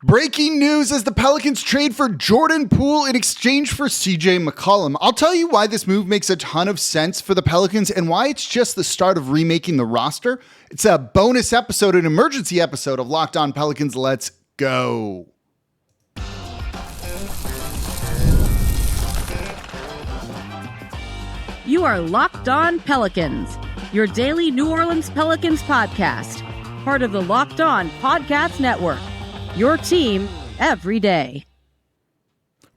Breaking news as the Pelicans trade for Jordan Poole in exchange for CJ McCollum. I'll tell you why this move makes a ton of sense for the Pelicans and why it's just the start of remaking the roster. It's a bonus episode, an emergency episode of Locked On Pelicans. Let's go. You are Locked On Pelicans, your daily New Orleans Pelicans podcast, part of the Locked On Podcast Network. Your team every day.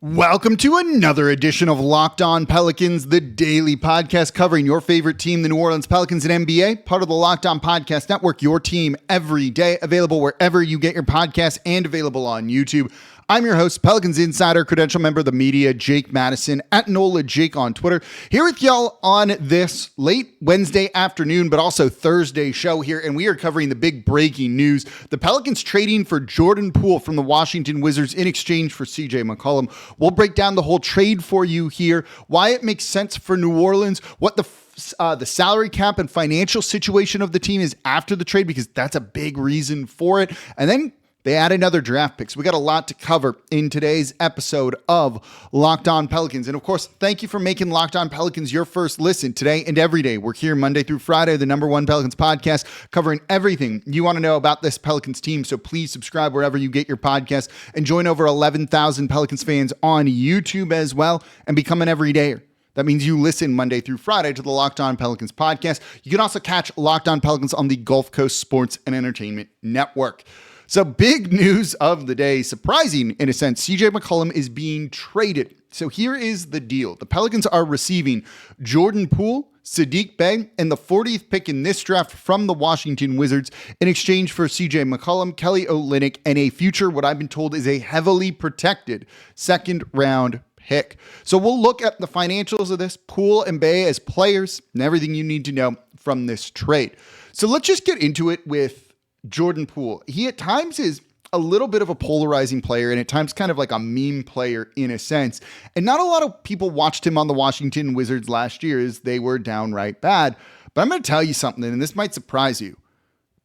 Welcome to another edition of Locked On Pelicans, the daily podcast covering your favorite team, the New Orleans Pelicans and NBA, part of the Locked On Podcast Network, your team every day, available wherever you get your podcasts and available on YouTube. I'm your host, Pelicans Insider, credential member of the media, Jake Madison, at NOLA Jake on Twitter. Here with y'all on this late Wednesday afternoon, but also Thursday show here, and we are covering the big breaking news. The Pelicans trading for Jordan Poole from the Washington Wizards in exchange for CJ McCollum. We'll break down the whole trade for you here, why it makes sense for New Orleans, what the salary cap and financial situation of the team is after the trade, because that's a big reason for it. And then they add another draft pick. So we got a lot to cover in today's episode of Locked On Pelicans. And of course, thank you for making Locked On Pelicans your first listen today and every day. We're here Monday through Friday, the #1 Pelicans podcast, covering everything you want to know about this Pelicans team. So please subscribe wherever you get your podcasts and join over 11,000 Pelicans fans on YouTube as well and become an everydayer. That means you listen Monday through Friday to the Locked On Pelicans podcast. You can also catch Locked On Pelicans on the Gulf Coast Sports and Entertainment Network. So big news of the day, surprising in a sense, CJ McCollum is being traded. So here is the deal. The Pelicans are receiving Jordan Poole, Saddiq Bay, and the 40th pick in this draft from the Washington Wizards in exchange for CJ McCollum, Kelly Olynyk, and a future, what I've been told is a heavily protected second round pick. So we'll look at the financials of this, Poole and Bay as players, and everything you need to know from this trade. So let's just get into it with Jordan Poole. He at times is a little bit of a polarizing player and at times kind of like a meme player in a sense. And not a lot of people watched him on the Washington Wizards last year as they were downright bad. But I'm going to tell you something, and this might surprise you.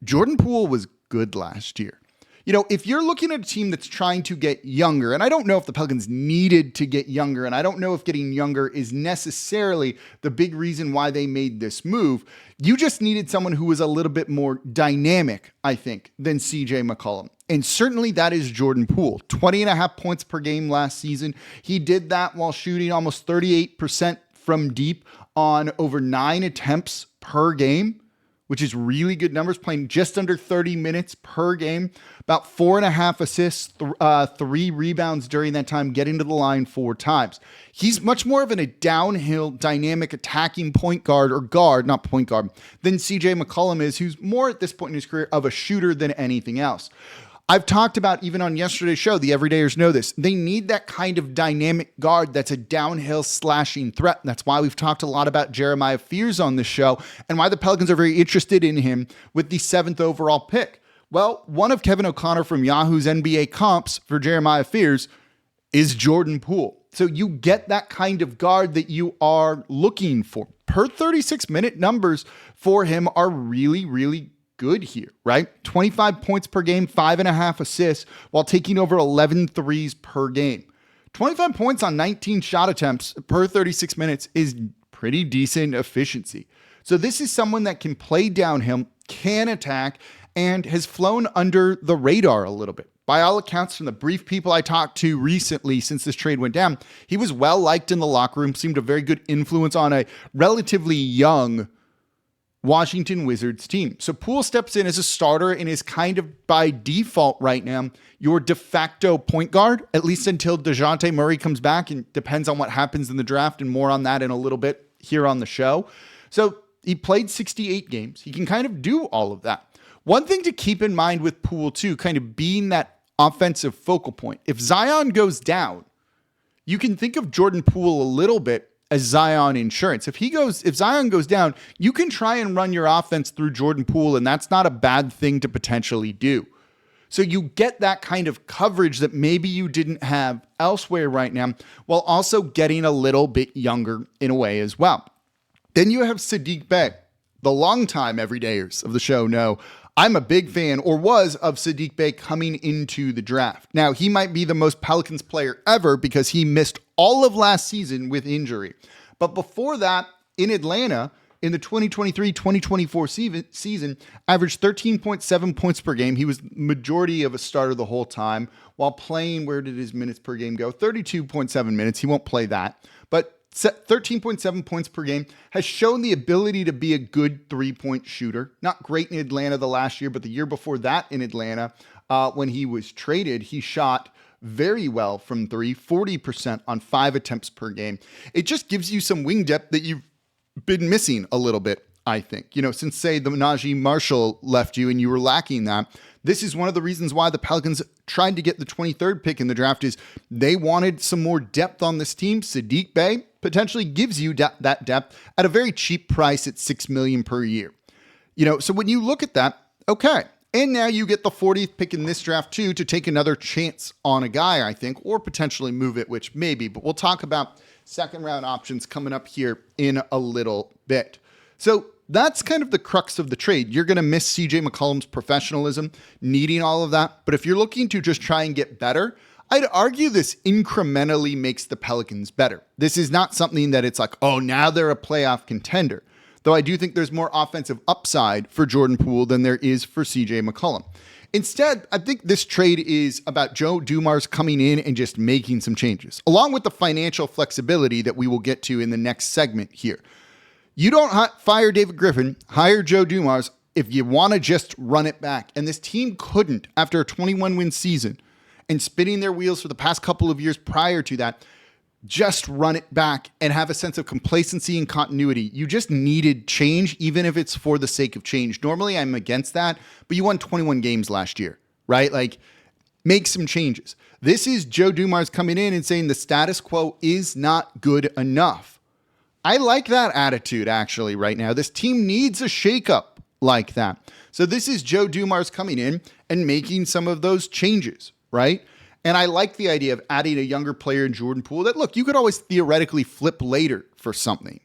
Jordan Poole was good last year. You know, if you're looking at a team that's trying to get younger, and I don't know if the Pelicans needed to get younger, and I don't know if getting younger is necessarily the big reason why they made this move. You just needed someone who was a little bit more dynamic, I think, than CJ McCollum. And certainly that is Jordan Poole. 20.5 points per game last season. He did that while shooting almost 38% from deep on over 9 attempts per game, which is really good numbers, playing just under 30 minutes per game, about 4.5 assists, 3 rebounds during that time, getting to the line 4 times. He's much more of a downhill, dynamic, attacking point guard, or guard, not point guard, than CJ McCollum is, who's more at this point in his career of a shooter than anything else. I've talked about, even on yesterday's show, the everydayers know this. They need that kind of dynamic guard that's a downhill slashing threat. That's why we've talked a lot about Jeremiah Fears on this show and why the Pelicans are very interested in him with the 7th overall pick. Well, one of Kevin O'Connor from Yahoo's NBA comps for Jeremiah Fears is Jordan Poole. So you get that kind of guard that you are looking for. Per 36-minute numbers for him are really, really good here, right? 25 points per game, 5.5 assists, while taking over 11 threes per game. 25 points on 19 shot attempts per 36 minutes is pretty decent efficiency. So this is someone that can play downhill, can attack, and has flown under the radar a little bit. By all accounts, from the brief people I talked to recently since this trade went down, he was well liked in the locker room, seemed a very good influence on a relatively young Washington Wizards team. So Poole steps in as a starter and is kind of by default right now your de facto point guard, at least until DeJounte Murray comes back, and depends on what happens in the draft, and more on that in a little bit here on the show. So he played 68 games. He can kind of do all of that. One thing to keep in mind with Poole too, kind of being that offensive focal point. If Zion goes down, you can think of Jordan Poole a little bit as Zion insurance. If Zion goes down, you can try and run your offense through Jordan Poole, and that's not a bad thing to potentially do. So you get that kind of coverage that maybe you didn't have elsewhere right now, while also getting a little bit younger in a way as well. Then you have Saddiq Bay. The longtime everydayers of the show know I'm a big fan, or was, of Saddiq Bay coming into the draft. Now, he might be the most Pelicans player ever because he missed all of last season with injury. But before that, in Atlanta, in the 2023-2024 season, averaged 13.7 points per game. He was majority of a starter the whole time while playing, where did his minutes per game go? 32.7 minutes. He won't play that. But 13.7 points per game, has shown the ability to be a good three-point shooter. Not great in Atlanta the last year, but the year before that in Atlanta, when he was traded, he shot very well from three, 40% on 5 attempts per game. It just gives you some wing depth that you've been missing a little bit, I think. Since, say, the Najee Marshall left you and you were lacking that, this is one of the reasons why the Pelicans tried to get the 23rd pick in the draft, is they wanted some more depth on this team. Saddiq Bay potentially gives you that depth at a very cheap price at $6 million per year. So when you look at that, okay. And now you get the 40th pick in this draft too, to take another chance on a guy, I think, or potentially move it, which maybe, but we'll talk about second round options coming up here in a little bit. So that's kind of the crux of the trade. You're going to miss CJ McCollum's professionalism, needing all of that. But if you're looking to just try and get better, I'd argue this incrementally makes the Pelicans better. This is not something that it's like, oh, now they're a playoff contender. Though I do think there's more offensive upside for Jordan Poole than there is for CJ McCollum. Instead, I think this trade is about Joe Dumars coming in and just making some changes, along with the financial flexibility that we will get to in the next segment here. You don't fire David Griffin, hire Joe Dumars if you want to just run it back. And this team couldn't, after a 21-win season and spinning their wheels for the past couple of years prior to that, just run it back and have a sense of complacency and continuity. You just needed change, even if it's for the sake of change. Normally, I'm against that, but you won 21 games last year, right? Like, make some changes. This is Joe Dumars coming in and saying the status quo is not good enough. I like that attitude, actually, right now. This team needs a shakeup like that. So this is Joe Dumars coming in and making some of those changes, right? And I like the idea of adding a younger player in Jordan Poole that, look, you could always theoretically flip later for something.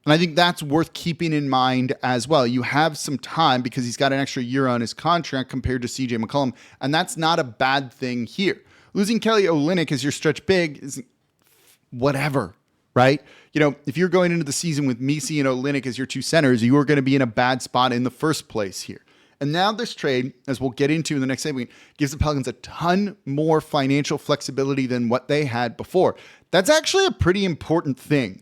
And I think that's worth keeping in mind as well. You have some time because he's got an extra year on his contract compared to CJ McCollum, and that's not a bad thing here. Losing Kelly Olynyk as your stretch big is whatever, right? If you're going into the season with Messi and Olynyk as your two centers, you are going to be in a bad spot in the first place here. And now this trade, as we'll get into in the next segment, gives the Pelicans a ton more financial flexibility than what they had before. That's actually a pretty important thing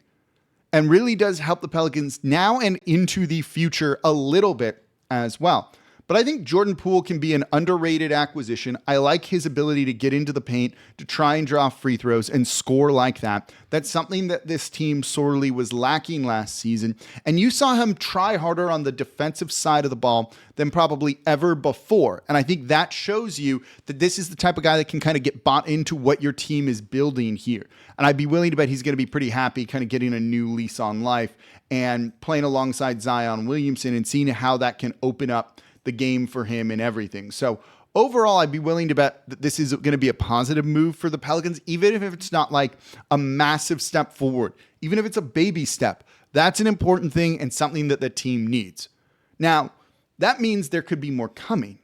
and really does help the Pelicans now and into the future a little bit as well. But I think Jordan Poole can be an underrated acquisition. I like his ability to get into the paint, to try and draw free throws and score like that. That's something that this team sorely was lacking last season. And you saw him try harder on the defensive side of the ball than probably ever before. And I think that shows you that this is the type of guy that can kind of get bought into what your team is building here. And I'd be willing to bet he's going to be pretty happy kind of getting a new lease on life and playing alongside Zion Williamson and seeing how that can open up the game for him and everything. So overall, I'd be willing to bet that this is going to be a positive move for the Pelicans, even if it's not like a massive step forward, even if it's a baby step. That's an important thing and something that the team needs. Now, that means there could be more coming,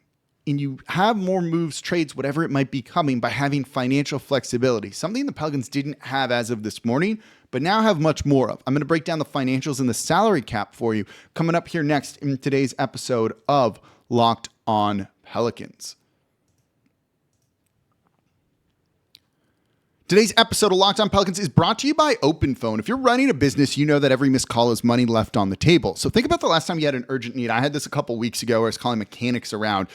and you have more moves, trades, whatever it might be coming by having financial flexibility, something the Pelicans didn't have as of this morning, but now have much more of. I'm going to break down the financials and the salary cap for you coming up here next in today's episode of Locked On Pelicans. Today's episode of Locked On Pelicans is brought to you by OpenPhone. If you're running a business, you know that every missed call is money left on the table. So think about the last time you had an urgent need. I had this a couple weeks ago where I was calling mechanics around.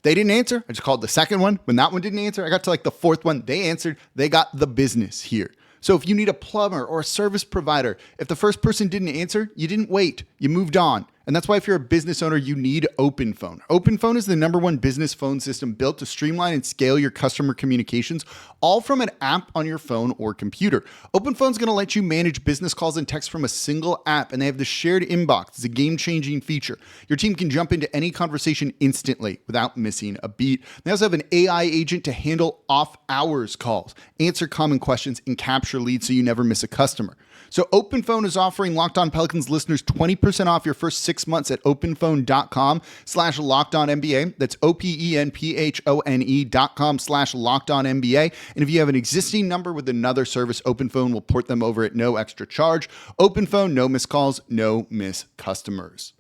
They didn't answer. I just called the second one. When that one didn't answer, I got to like the fourth one. They answered. They got the business here. So if you need a plumber or a service provider, if the first person didn't answer, you didn't wait. You moved on. And that's why if you're a business owner, you need OpenPhone. OpenPhone is the #1 business phone system built to streamline and scale your customer communications, all from an app on your phone or computer. OpenPhone is going to let you manage business calls and texts from a single app, and they have the shared inbox. It's a game-changing feature. Your team can jump into any conversation instantly without missing a beat. They also have an AI agent to handle off-hours calls, answer common questions, and capture leads so you never miss a customer. So OpenPhone is offering Locked On Pelicans listeners 20% off your first 6 months at openphone.com/LockedOnNBA. That's openphone.com/LockedOnNBA. And if you have an existing number with another service, OpenPhone will port them over at no extra charge. OpenPhone, no missed calls, no missed customers.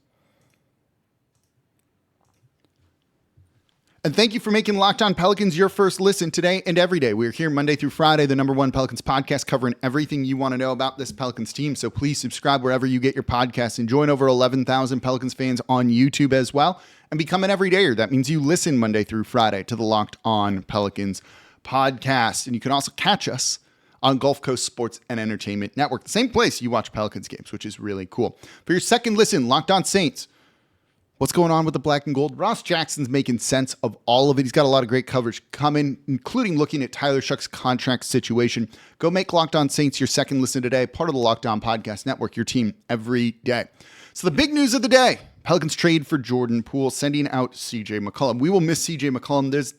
And thank you for making Locked On Pelicans your first listen today and every day. We're here Monday through Friday, the #1 Pelicans podcast, covering everything you want to know about this Pelicans team. So please subscribe wherever you get your podcasts and join over 11,000 Pelicans fans on YouTube as well. And become an everydayer. That means you listen Monday through Friday to the Locked On Pelicans podcast. And you can also catch us on Gulf Coast Sports and Entertainment Network, the same place you watch Pelicans games, which is really cool. For your second listen, Locked On Saints. What's going on with the black and gold? Ross Jackson's making sense of all of it. He's got a lot of great coverage coming, including looking at Tyler Shuck's contract situation. Go make Locked On Saints your second listen today, part of the Locked On Podcast Network, your team every day. So the big news of the day, Pelicans trade for Jordan Poole, sending out CJ McCollum. We will miss CJ McCollum. There's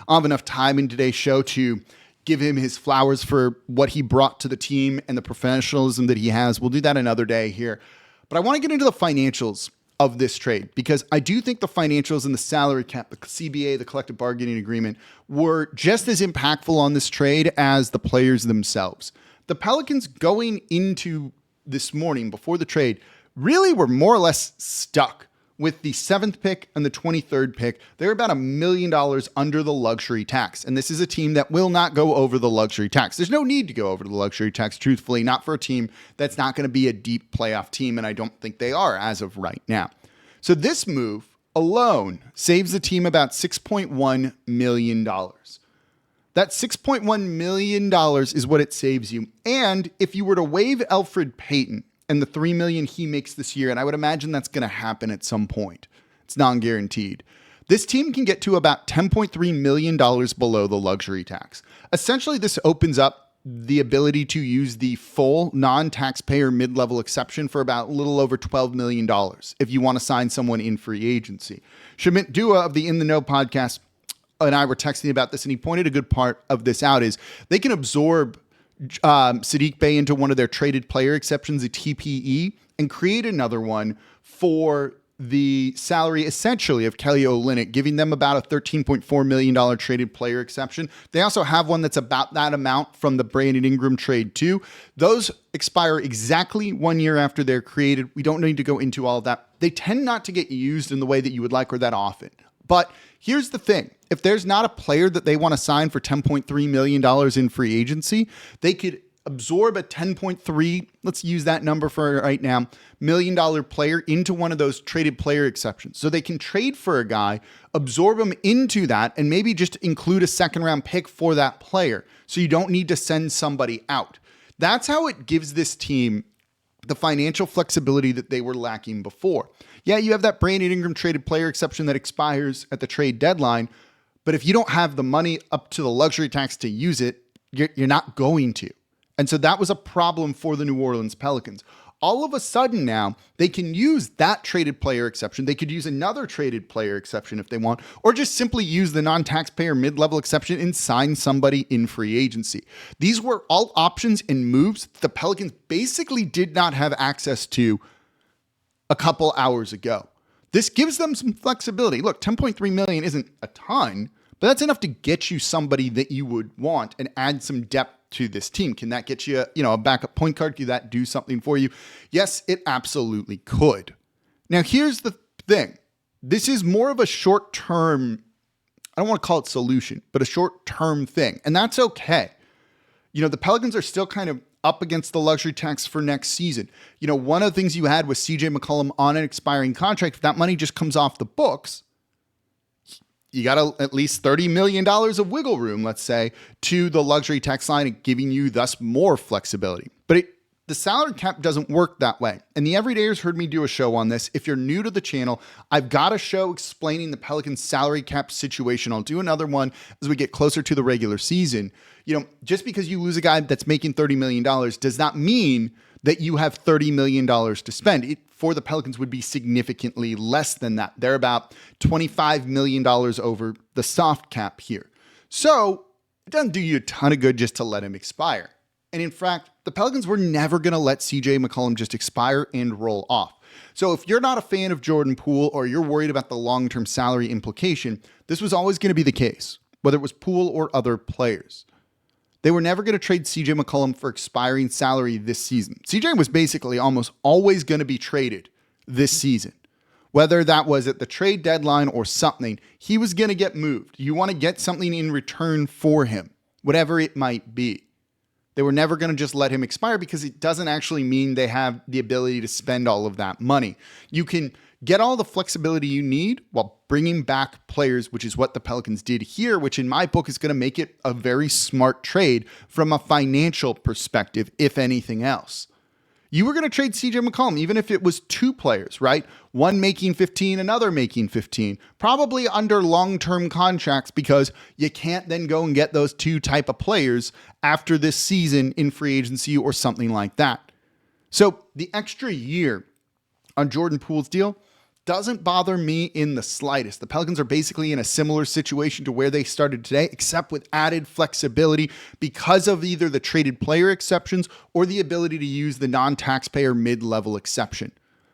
enough time in today's show to give him his flowers for what he brought to the team and the professionalism that he has. We'll do that another day here. But I want to get into the financials of this trade, because I do think the financials and the salary cap, the CBA, the collective bargaining agreement, were just as impactful on this trade as the players themselves. The Pelicans going into this morning before the trade really were more or less stuck with the 7th pick and the 23rd pick. They're about $1 million under the luxury tax. And this is a team that will not go over the luxury tax. There's no need to go over the luxury tax, truthfully, not for a team that's not going to be a deep playoff team. And I don't think they are as of right now. So this move alone saves the team about $6.1 million. That $6.1 million is what it saves you. And if you were to waive Elfrid Payton and the $3 million he makes this year, and I would imagine that's going to happen at some point, it's non-guaranteed, this team can get to about $10.3 million below the luxury tax. Essentially, this opens up the ability to use the full non-taxpayer mid-level exception for about a little over $12 million if you want to sign someone in free agency. Shamit Dua of the In the Know podcast and I were texting about this, and he pointed a good part of this out is they can absorb Saddiq Bay into one of their traded player exceptions, a TPE, and create another one for the salary essentially of Kelly Olynyk, giving them about a $13.4 million traded player exception. They also have one that's about that amount from the Brandon Ingram trade too. Those expire exactly 1 year after they're created. We don't need to go into all of that. They tend not to get used in the way that you would like or that often. But here's the thing. If there's not a player that they want to sign for $10.3 million in free agency, they could absorb a 10.3, let's use that number for right now, $1 million player into one of those traded player exceptions. So they can trade for a guy, absorb him into that, and maybe just include a second round pick for that player. So you don't need to send somebody out. That's how it gives this team the financial flexibility that they were lacking before. Yeah, you have that Brandon Ingram traded player exception that expires at the trade deadline, but if you don't have the money up to the luxury tax to use it, you're not going to. And so that was a problem for the New Orleans Pelicans. All of a sudden now, they can use that traded player exception. They could use another traded player exception if they want, or just simply use the non-taxpayer mid-level exception and sign somebody in free agency. These were all options and moves the Pelicans basically did not have access to a couple hours ago. This gives them some flexibility. Look, $10.3 million isn't a ton, but that's enough to get you somebody that you would want and add some depth to this team. Can that get you, a backup point guard? Can that do something for you? Yes, it absolutely could. Now, here's the thing. This is more of a short-term, I don't want to call it solution, but a short-term thing. And that's okay. The Pelicans are still kind of up against the luxury tax for next season. One of the things you had was CJ McCollum on an expiring contract. If that money just comes off the books, you got at least $30 million of wiggle room, let's say, to the luxury tax line, giving you thus more flexibility. But the salary cap doesn't work that way. And the Everydayers heard me do a show on this. If you're new to the channel, I've got a show explaining the Pelicans salary cap situation. I'll do another one as we get closer to the regular season. Just because you lose a guy that's making $30 million does not mean that you have $30 million to spend. It, for the Pelicans, would be significantly less than that. They're about $25 million over the soft cap here. So it doesn't do you a ton of good just to let him expire. And in fact, the Pelicans were never going to let CJ McCollum just expire and roll off. So if you're not a fan of Jordan Poole or you're worried about the long-term salary implication, this was always going to be the case, whether it was Poole or other players. They were never going to trade CJ McCollum for expiring salary this season. CJ was basically almost always going to be traded this season. Whether that was at the trade deadline or something, he was going to get moved. You want to get something in return for him, whatever it might be. They were never going to just let him expire because it doesn't actually mean they have the ability to spend all of that money. You can get all the flexibility you need while bringing back players, which is what the Pelicans did here, which in my book is going to make it a very smart trade from a financial perspective, if anything else. You were going to trade CJ McCollum, even if it was two players, right? One making 15, another making 15, probably under long-term contracts because you can't then go and get those two type of players after this season in free agency or something like that. So the extra year on Jordan Poole's deal doesn't bother me in the slightest. The Pelicans are basically in a similar situation to where they started today, except with added flexibility because of either the traded player exceptions or the ability to use the non-taxpayer mid-level exception.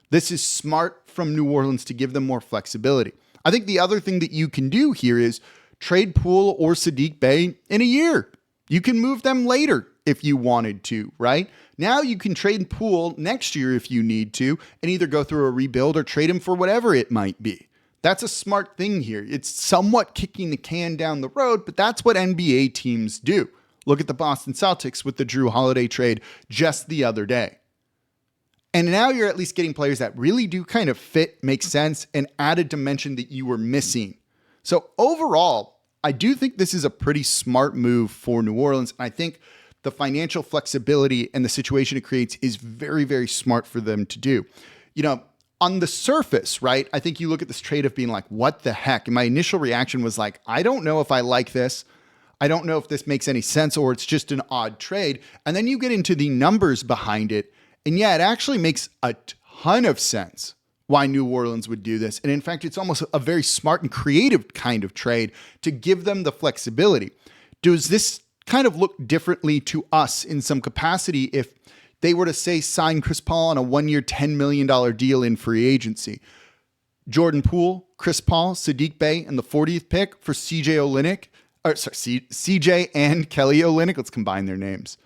This is smart from New Orleans to give them more flexibility. I think the other thing that you can do here is trade Poole or Saddiq Bay in a year. You can move them later if you wanted to, right? Now you can trade Poole next year if you need to and either go through a rebuild or trade him for whatever it might be. That's a smart thing here. It's somewhat kicking the can down the road, but that's what NBA teams do. Look at the Boston Celtics with the Drew Holiday trade just the other day. And now you're at least getting players that really do kind of fit, make sense, and add a dimension that you were missing. So overall, I do think this is a pretty smart move for New Orleans. And I think the financial flexibility and the situation it creates is very, very smart for them to do. You know, on the surface, right, I think you look at this trade of being like, what the heck? And my initial reaction was like, I don't know if I like this. I don't know if this makes any sense or it's just an odd trade. And then you get into the numbers behind it. And yeah, it actually makes a ton of sense why New Orleans would do this. And in fact, it's almost a very smart and creative kind of trade to give them the flexibility. Does this kind of look differently to us in some capacity if they were to say sign Chris Paul on a 1-year, $10 million deal in free agency? Jordan Poole, Chris Paul, Saddiq Bay, and the 40th pick for CJ and Kelly Olynyk. Let's combine their names.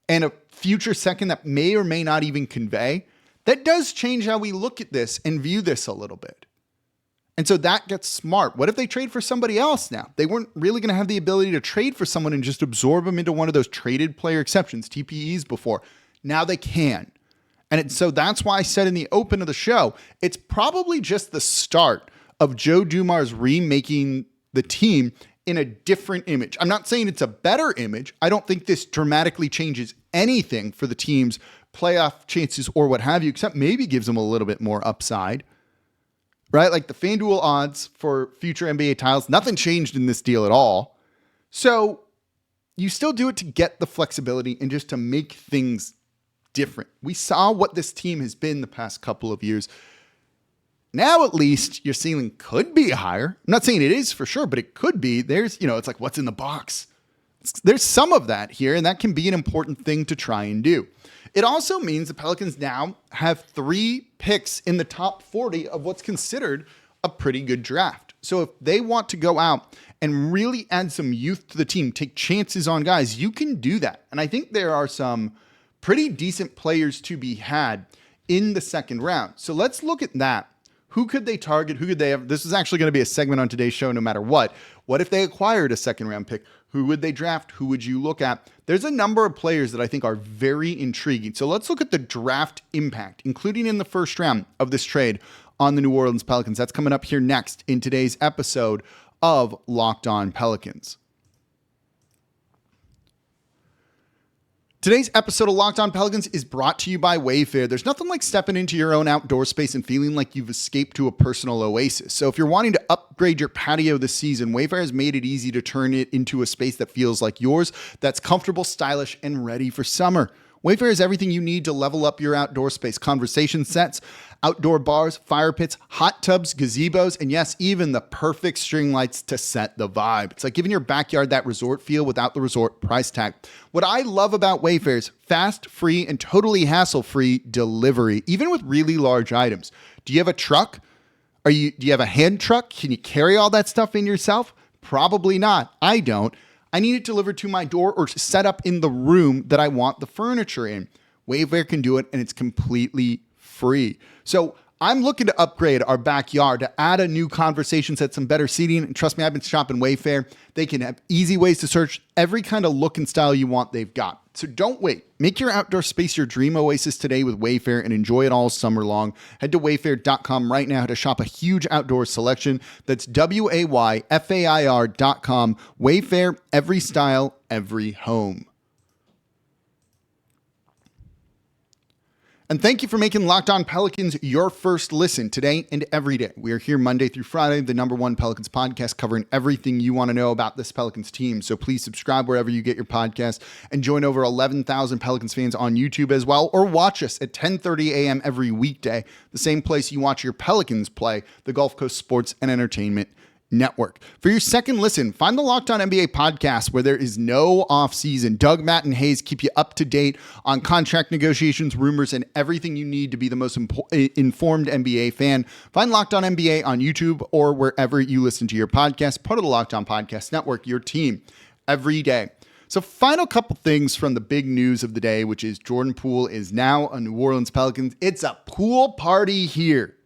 And a future second that may or may not even convey. That does change how we look at this and view this a little bit. And so that gets smart. What if they trade for somebody else now? They weren't really going to have the ability to trade for someone and just absorb them into one of those traded player exceptions, TPEs, before. Now they can. And so that's why I said in the open of the show, it's probably just the start of Joe Dumars remaking the team in a different image. I'm not saying it's a better image. I don't think this dramatically changes anything for the team's playoff chances or what have you, except maybe gives them a little bit more upside. Right? Like the FanDuel odds for future NBA titles, nothing changed in this deal at all. So you still do it to get the flexibility and just to make things different. We saw what this team has been the past couple of years. Now, at least your ceiling could be higher. I'm not saying it is for sure, but it could be. There's, it's like what's in the box. There's some of that here, and that can be an important thing to try and do. It also means the Pelicans now have 3 picks in the top 40 of what's considered a pretty good draft. So if they want to go out and really add some youth to the team, take chances on guys, you can do that. And I think there are some pretty decent players to be had in the second round. So let's look at that. Who could they target? Who could they have? This is actually going to be a segment on today's show no matter what. What if they acquired a second round pick? Who would they draft? Who would you look at? There's a number of players that I think are very intriguing. So let's look at the draft impact, including in the first round of this trade on the New Orleans Pelicans. That's coming up here next in today's episode of Locked On Pelicans. Today's episode of Locked On Pelicans is brought to you by Wayfair. There's nothing like stepping into your own outdoor space and feeling like you've escaped to a personal oasis. So if you're wanting to upgrade your patio this season, Wayfair has made it easy to turn it into a space that feels like yours, that's comfortable, stylish, and ready for summer. Wayfair is everything you need to level up your outdoor space. Conversation sets, outdoor bars, fire pits, hot tubs, gazebos, and yes, even the perfect string lights to set the vibe. It's like giving your backyard that resort feel without the resort price tag. What I love about Wayfair is fast, free, and totally hassle-free delivery, even with really large items. Do you have a truck? Do you have a hand truck? Can you carry all that stuff in yourself? Probably not. I don't. I need it delivered to my door or set up in the room that I want the furniture in. Wayfair can do it, and it's completely free. So I'm looking to upgrade our backyard, to add a new conversation set, some better seating. And trust me, I've been shopping Wayfair. They can have easy ways to search every kind of look and style you want, they've got. So don't wait. Make your outdoor space your dream oasis today with Wayfair and enjoy it all summer long. Head to wayfair.com right now to shop a huge outdoor selection. That's WAYFAIR.com. Wayfair, every style, every home. And thank you for making Locked On Pelicans your first listen today and every day. We are here Monday through Friday, the #1 Pelicans podcast, covering everything you want to know about this Pelicans team. So please subscribe wherever you get your podcast and join over 11,000 Pelicans fans on YouTube as well, or watch us at 10:30 a.m. every weekday, the same place you watch your Pelicans play, the Gulf Coast Sports and Entertainment Network. For your second listen, find the Locked On NBA podcast where there is no offseason. Doug, Matt, and Hayes keep you up to date on contract negotiations, rumors, and everything you need to be the most informed NBA fan. Find Locked On NBA on YouTube or wherever you listen to your podcast, part of the Locked On Podcast Network, your team every day. So final couple things from the big news of the day, which is Jordan Poole is now a New Orleans Pelicans. It's a pool party here.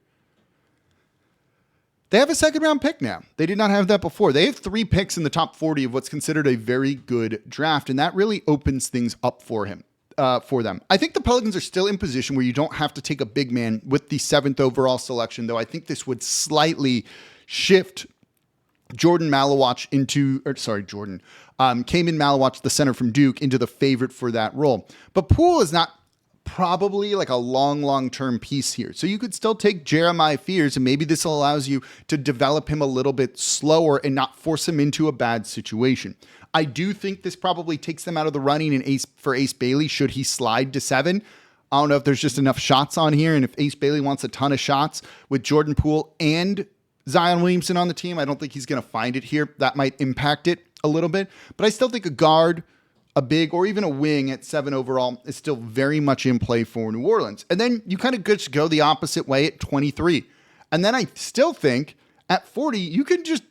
They have a second-round pick now. They did not have that before. They have 3 picks in the top 40 of what's considered a very good draft, and that really opens things up for them. I think the Pelicans are still in position where you don't have to take a big man with the 7th overall selection, though I think this would slightly shift Kamin Malawach, the center from Duke, into the favorite for that role. But Poole is not probably like a long-term piece here. So you could still take Jeremiah Fears, and maybe this allows you to develop him a little bit slower and not force him into a bad situation. I do think this probably takes them out of the running for Ace Bailey should he slide to 7. I don't know if there's just enough shots on here, and if Ace Bailey wants a ton of shots with Jordan Poole and Zion Williamson on the team, I don't think he's going to find it here. That might impact it a little bit, but I still think a guard, a big, or even a wing at 7 overall is still very much in play for New Orleans. And then you kind of just go the opposite way at 23. And then I still think at 40, you can just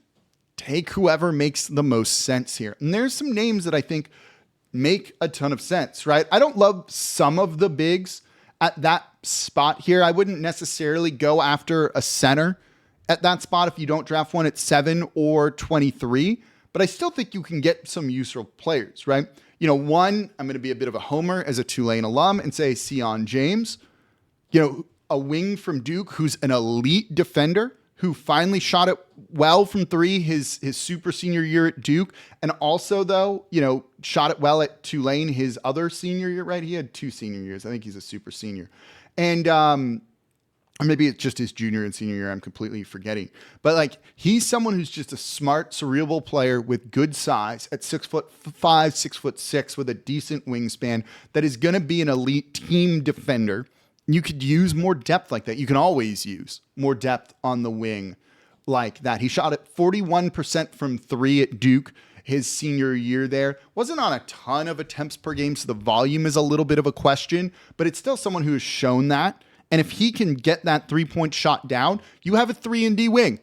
take whoever makes the most sense here. And there's some names that I think make a ton of sense, right? I don't love some of the bigs at that spot here. I wouldn't necessarily go after a center at that spot if you don't draft one at 7 or 23. But I still think you can get some useful players, right? You know, one, I'm going to be a bit of a homer as a Tulane alum and say CJ James, a wing from Duke who's an elite defender who finally shot it well from 3 his super senior year at Duke. And also, though, shot it well at Tulane his other senior year, right? He had 2 senior years. I think he's a super senior. And, or maybe it's just his junior and senior year. I'm completely forgetting. But he's someone who's just a smart, cerebral player with good size at 6'5", 6'6", with a decent wingspan that is going to be an elite team defender. You could use more depth like that. You can always use more depth on the wing like that. He shot at 41% from 3 at Duke his senior year there. Wasn't on a ton of attempts per game, so the volume is a little bit of a question, but it's still someone who has shown that. And if he can get that 3-point shot down, you have a 3-and-D wing.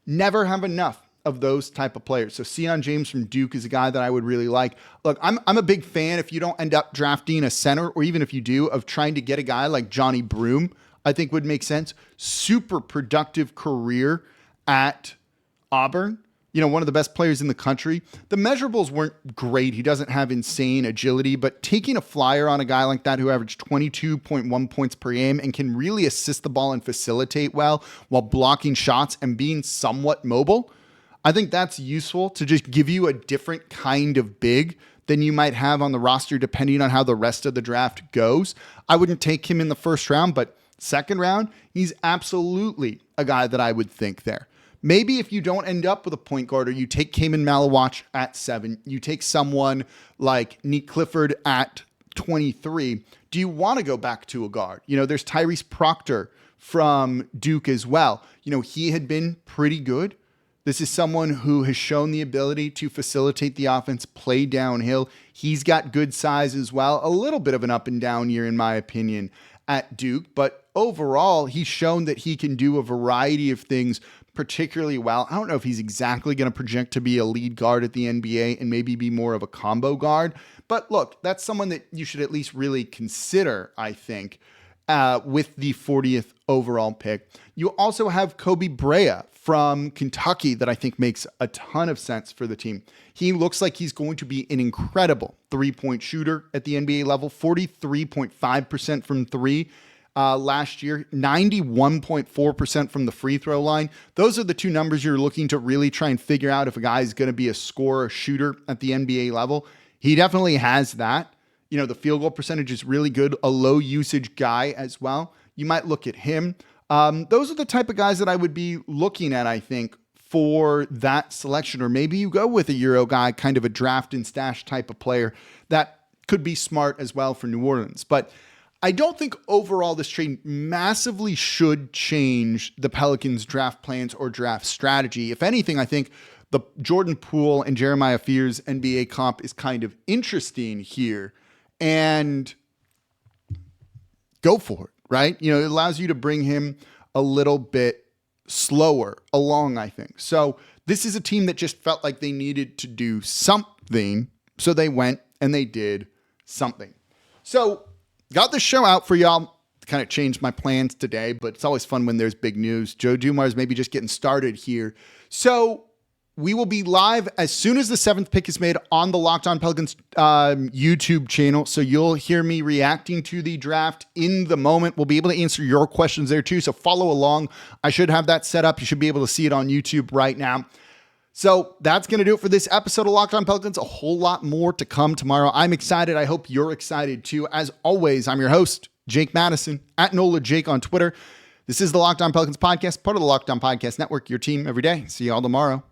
Never have enough of those type of players. So CJ James from Duke is a guy that I would really like. Look, I'm a big fan, if you don't end up drafting a center, or even if you do, of trying to get a guy like Johnny Broome, I think would make sense. Super productive career at Auburn. One of the best players in the country. The measurables weren't great. He doesn't have insane agility, but taking a flyer on a guy like that who averaged 22.1 points per game and can really assist the ball and facilitate well while blocking shots and being somewhat mobile, I think that's useful to just give you a different kind of big than you might have on the roster depending on how the rest of the draft goes. I wouldn't take him in the first round, but second round, he's absolutely a guy that I would think there. Maybe if you don't end up with a point guard, or you take Kamin Malawach at 7, you take someone like Nick Clifford at 23, do you want to go back to a guard? There's Tyrese Proctor from Duke as well. He had been pretty good. This is someone who has shown the ability to facilitate the offense, play downhill. He's got good size as well. A little bit of an up and down year, in my opinion, at Duke. But overall, he's shown that he can do a variety of things particularly well. I don't know if he's exactly going to project to be a lead guard at the NBA and maybe be more of a combo guard. But look, that's someone that you should at least really consider, I think, with the 40th overall pick. You also have Kobe Brea from Kentucky that I think makes a ton of sense for the team. He looks like he's going to be an incredible three-point shooter at the NBA level, 43.5% from three last year, 91.4% from the free throw line. Those are the two numbers you're looking to really try and figure out if a guy is going to be a scorer, shooter at the NBA level. He definitely has that. The field goal percentage is really good, a low usage guy as well. You might look at him. Those are the type of guys that I would be looking at, I think, for that selection. Or maybe you go with a Euro guy, kind of a draft and stash type of player that could be smart as well for New Orleans. But I don't think overall this trade massively should change the Pelicans' draft plans or draft strategy. If anything, I think the Jordan Poole and Jeremiah Fears NBA comp is kind of interesting here. And go for it, right? It allows you to bring him a little bit slower along, I think. So this is a team that just felt like they needed to do something. So they went and they did something. So got the show out for y'all. Kind of changed my plans today, but it's always fun when there's big news. Joe Dumars maybe just getting started here. So we will be live as soon as the 7th pick is made on the Locked On Pelicans YouTube channel. So you'll hear me reacting to the draft in the moment. We'll be able to answer your questions there too. So follow along. I should have that set up. You should be able to see it on YouTube right now. So that's going to do it for this episode of Locked On Pelicans. A whole lot more to come tomorrow. I'm excited. I hope you're excited too. As always, I'm your host, Jake Madison, at NOLA Jake on Twitter. This is the Locked On Pelicans podcast, part of the Locked On Podcast Network, your team every day. See you all tomorrow.